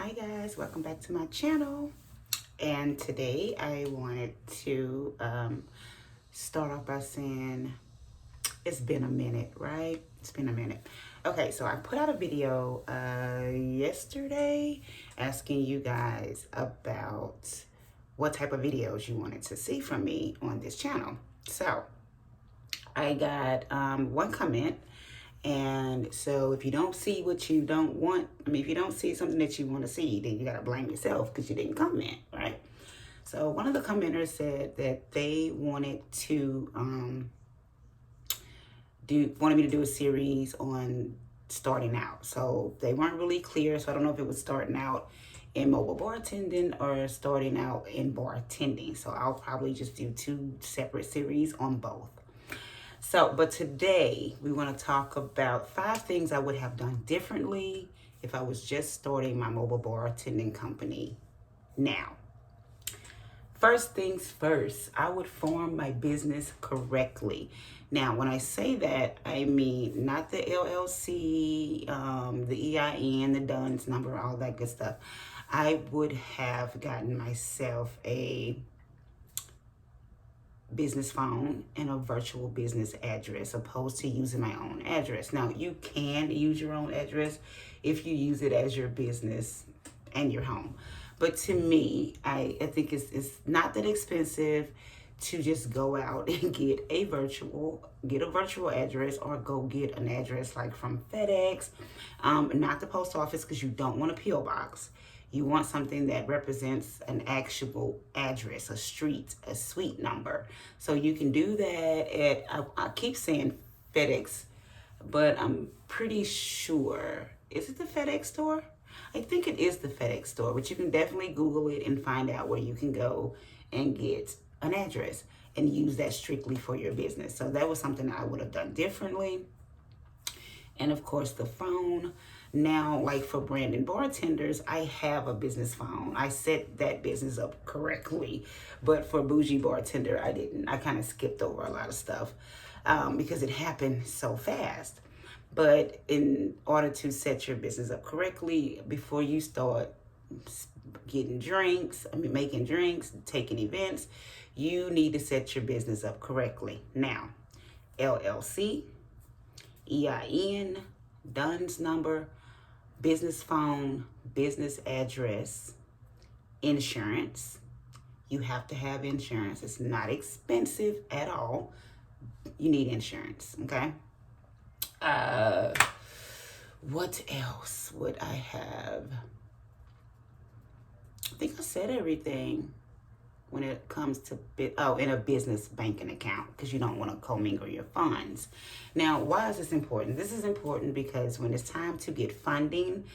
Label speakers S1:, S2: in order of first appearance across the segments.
S1: Hi guys, welcome back to my channel. And today I wanted to start off by saying it's been a minute, right? It's been a minute. Okay, so I put out a video yesterday asking you guys about what type of videos you wanted to see from me on this channel. So I got one comment. And so if you don't see what you don't want, if you don't see something that you want to see, then you got to blame yourself because you didn't comment, right? So one of the commenters said that they wanted to wanted me to do a series on starting out. So they weren't really clear. So I don't know if it was starting out in mobile bartending or starting out in bartending. So I'll probably just do two separate series on both. So, but today we want to talk about 5 things I would have done differently if I was just starting my mobile bartending company now. First things first, I would form my business correctly. Now, when I say that, I mean not the LLC, the EIN, the DUNS number, all that good stuff. I would have gotten myself a business phone and a virtual business address opposed to using my own address. Now, you can use your own address if you use it as your business and your home. But to me, I think it's not that expensive to just go out and get a virtual address or go get an address like from FedEx, not the post office because you don't want a P.O. box. You want something that represents an actual address, a street, a suite number. So you can do that at, I keep saying FedEx, but I'm pretty sure, is it the FedEx store? I think it is the FedEx store, but you can definitely Google it and find out where you can go and get an address and use that strictly for your business. So that was something I would have done differently. And of course, the phone. Now, like for Brandon Bartenders, I have a business phone. I set that business up correctly. But for Bougie Bartender, I didn't. I kind of skipped over a lot of stuff because it happened so fast. But in order to set your business up correctly, before you start getting drinks, making drinks, taking events, you need to set your business up correctly. Now, LLC, EIN, DUNS number, business phone, business address, insurance. You have to have insurance. It's not expensive at all. You need insurance, okay? What else would I have? I think I said everything when it comes to, in a business banking account, because you don't want to commingle your funds. Now, why is this important? This is important because when it's time to get funding,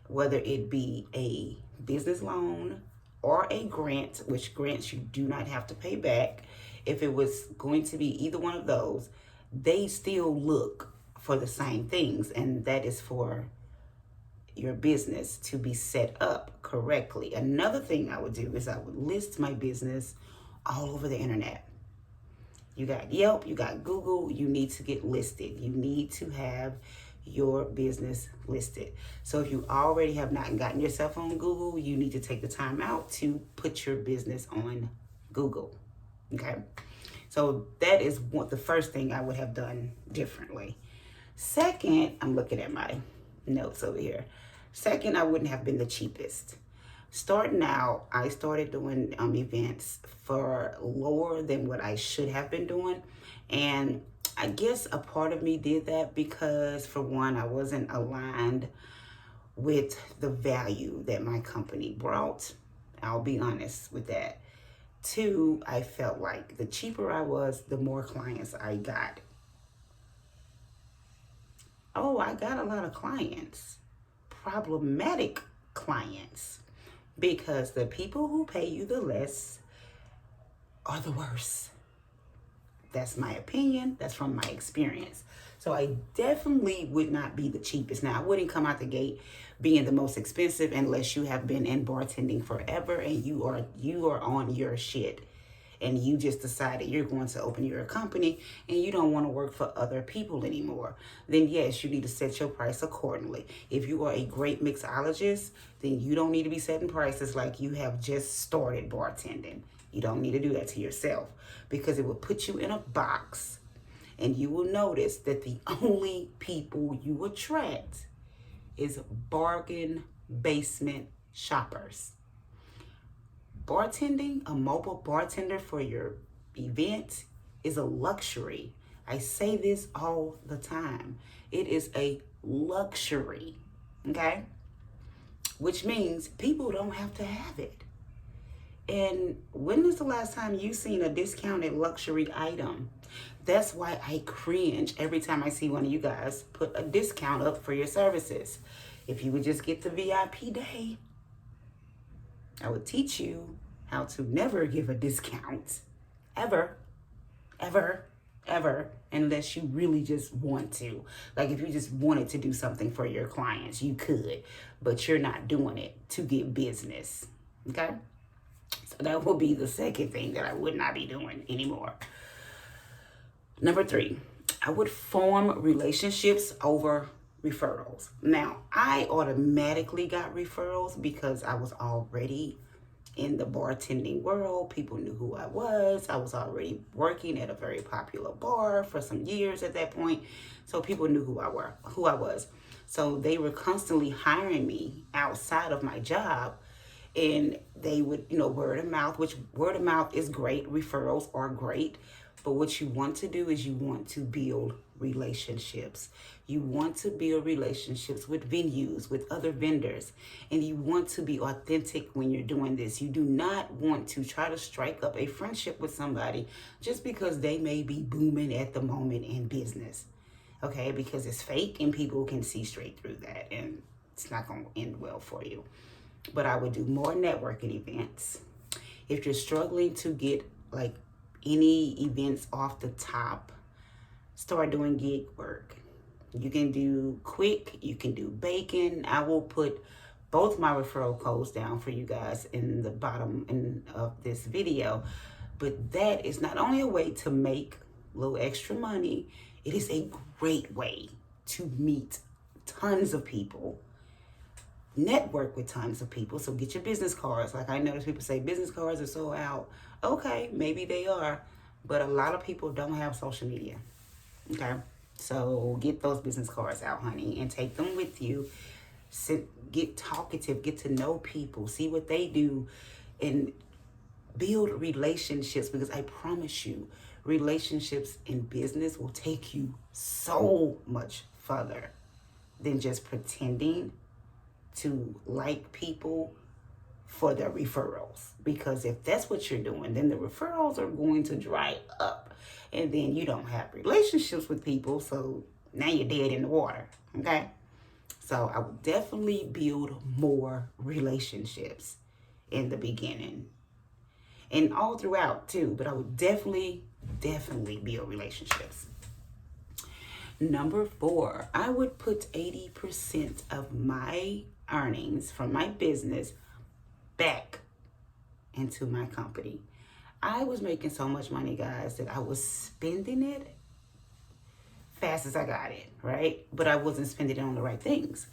S1: whether it be a business loan or a grant, which grants you do not have to pay back, if it was going to be either one of those, they still look for the same things, and that is for your business to be set up correctly. Another thing I would do is I would list my business all over the internet. You got Yelp, you got Google, you need to get listed. You need to have your business listed. So if you already have not gotten yourself on Google, you need to take the time out to put your business on Google, okay? So that is the first thing I would have done differently. Second, I'm looking at my notes over here. Second, I wouldn't have been the cheapest. Starting out, I started doing events for lower than what I should have been doing. And I guess a part of me did that because, for one, I wasn't aligned with the value that my company brought. I'll be honest with that. 2, I felt like the cheaper I was, the more clients I got. Oh, I got a lot of clients, problematic clients, because the people who pay you the less are the worst. That's my opinion. That's from my experience. So I definitely would not be the cheapest. Now, I wouldn't come out the gate being the most expensive unless you have been in bartending forever and you are on your shit. and you just decided you're going to open your company and you don't want to work for other people anymore, then yes, you need to set your price accordingly. If you are a great mixologist, then you don't need to be setting prices like you have just started bartending. You don't need to do that to yourself, because it will put you in a box, and you will notice that the only people you attract is bargain basement shoppers. Bartending, a mobile bartender for your event, is a luxury. I say this all the time. It is a luxury, okay? Which means people don't have to have it. And when is the last time you seen a discounted luxury item? That's why I cringe every time I see one of you guys put a discount up for your services. If you would just get the VIP day, I would teach you how to never give a discount. Ever, ever, ever, unless you really just want to. Like if you just wanted to do something for your clients, you could, but you're not doing it to get business, okay? So that will be the second thing that I would not be doing anymore. Number 3, I would form relationships over referrals. Now, I automatically got referrals because I was already in the bartending world. People knew who I was. I was already working at a very popular bar for some years at that point. So people knew who I was. So they were constantly hiring me outside of my job. And they would, word of mouth, which word of mouth is great. Referrals are great. But what you want to do is you want to build relationships. You want to build relationships with venues, with other vendors. And you want to be authentic when you're doing this. You do not want to try to strike up a friendship with somebody just because they may be booming at the moment in business. Okay, because it's fake and people can see straight through that. And it's not going to end well for you. But I would do more networking events. If you're struggling to get like any events off the top, start doing gig work. You can do quick, you can do bacon. I will put both my referral codes down for you guys in the bottom end of this video. But that is not only a way to make a little extra money, it is a great way to meet tons of people, network with tons of people. So get your business cards. Like I notice people say business cards are so out. Okay, maybe they are, but a lot of people don't have social media. Okay, so get those business cards out, honey, and take them with you. Get talkative, get to know people, see what they do, and build relationships, because I promise you, relationships in business will take you so much further than just pretending to like people for their referrals. Because if that's what you're doing, then the referrals are going to dry up, and then you don't have relationships with people, so now you're dead in the water. Okay, so I would definitely build more relationships in the beginning and all throughout too, but I would definitely build relationships. Number 4, I would put 80% of my earnings from my business back into my company. I was making so much money, guys, that I was spending it fast as I got it, right? But I wasn't spending it on the right things.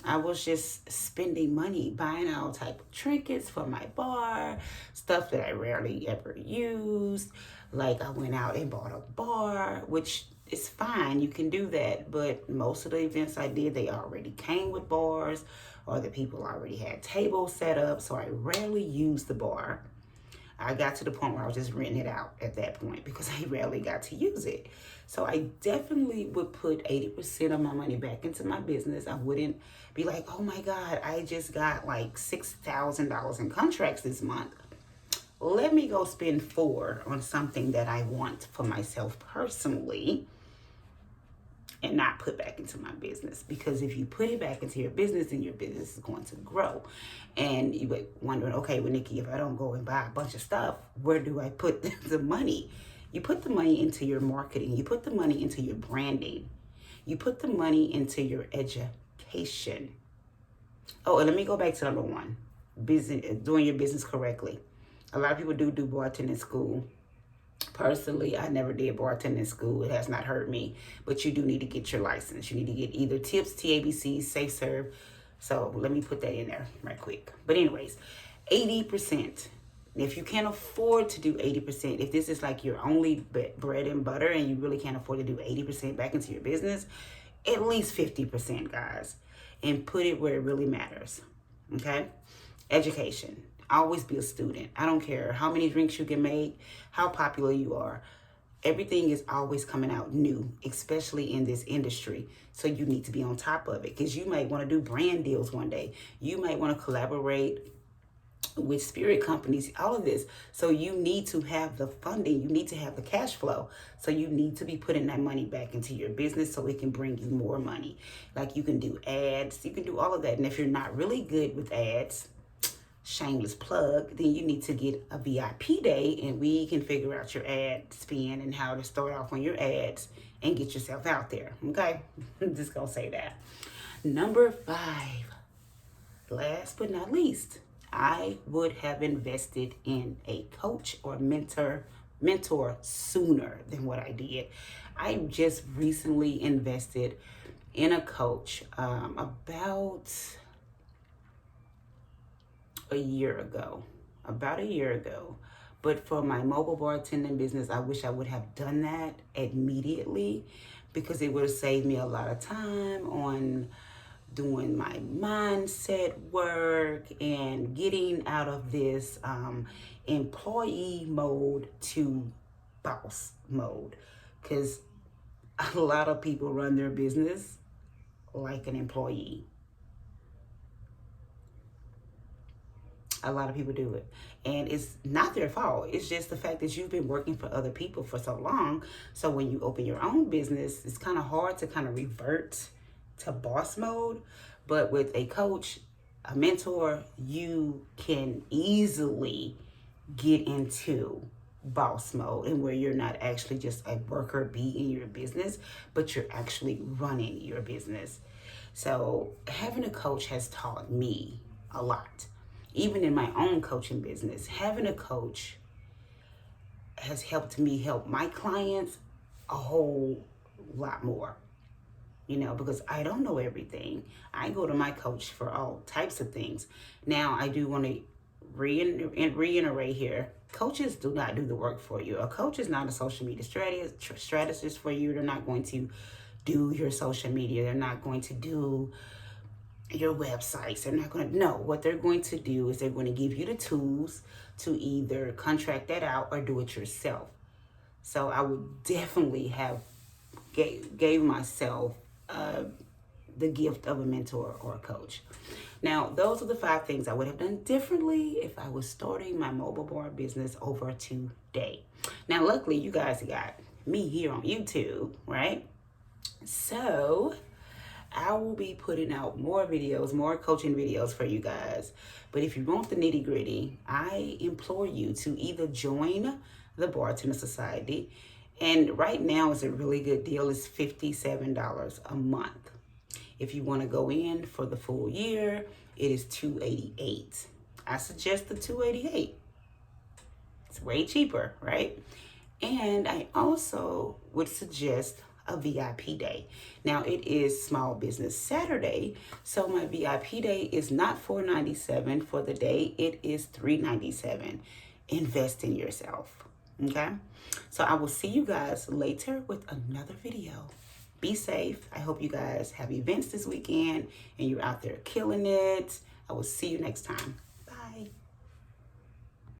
S1: I was just spending money, buying all type of trinkets for my bar, stuff that I rarely ever used. Like I went out and bought a bar, which is fine, you can do that. But most of the events I did, they already came with bars, or the people already had tables set up. So I rarely used the bar. I got to the point where I was just renting it out at that point because I rarely got to use it. So I definitely would put 80% of my money back into my business. I wouldn't be like, oh my God, I just got like $6,000 in contracts this month. Let me go spend $4,000 on something that I want for myself personally and not put back into my business. Because if you put it back into your business, then your business is going to grow. And you would wondering, okay, well, Nikki, if I don't go and buy a bunch of stuff, where do I put the money? You put the money into your marketing. You put the money into your branding. You put the money into your education. Oh, and let me go back to number 1, doing your business correctly. A lot of people do bartending school. Personally, I never did bartending school. It has not hurt me. But you do need to get your license. You need to get either TIPS, TABC, Safe Serve. So let me put that in there right quick. But anyways, 80%. If you can't afford to do 80%, if this is like your only bread and butter and you really can't afford to do 80% back into your business, at least 50%, guys. And put it where it really matters. Okay? Education. Always be a student. I don't care how many drinks you can make, how popular you are. Everything is always coming out new, especially in this industry. So you need to be on top of it, because you might want to do brand deals one day. You might want to collaborate with spirit companies, all of this. So you need to have the funding. You need to have the cash flow. So you need to be putting that money back into your business so it can bring you more money. Like you can do ads, you can do all of that. And if you're not really good with ads, shameless plug, then you need to get a VIP day and we can figure out your ad spin and how to start off on your ads and get yourself out there. Okay? I'm just gonna say that. Number 5, last but not least, I would have invested in a coach or mentor sooner than what I did. I just recently invested in a coach about a year ago. But for my mobile bartending business, I wish I would have done that immediately, because it would have saved me a lot of time on doing my mindset work and getting out of this employee mode to boss mode. Because a lot of people run their business like an employee. A lot of people do it. And it's not their fault. It's just the fact that you've been working for other people for so long. So when you open your own business, it's kind of hard to kind of revert to boss mode. But with a coach, a mentor, you can easily get into boss mode, and where you're not actually just a worker bee in your business, but you're actually running your business. So having a coach has taught me a lot. Even in my own coaching business, having a coach has helped me help my clients a whole lot more. You know, because I don't know everything. I go to my coach for all types of things. Now, I do want to reiterate here. Coaches do not do the work for you. A coach is not a social media strategist for you. They're not going to do your social media. They're not going to do your websites. They're not going to know. What they're going to do is they're going to give you the tools to either contract that out or do it yourself. So I would definitely have gave myself the gift of a mentor or a coach. Now, those are the 5 things I would have done differently if I was starting my mobile bar business over today. Now, luckily, you guys got me here on YouTube, right? So I will be putting out more videos, more coaching videos for you guys. But if you want the nitty gritty, I implore you to either join the Bartender Society, and right now is a really good deal. It's $57 a month. If you want to go in for the full year, it is $288. I suggest the $288. It's way cheaper, right? And I also would suggest a VIP day. Now, it is Small Business Saturday, so my VIP day is not $497 for the day. It is $397. Invest in yourself, okay? So I will see you guys later with another video. Be safe. I hope you guys have events this weekend and you're out there killing it. I will see you next time.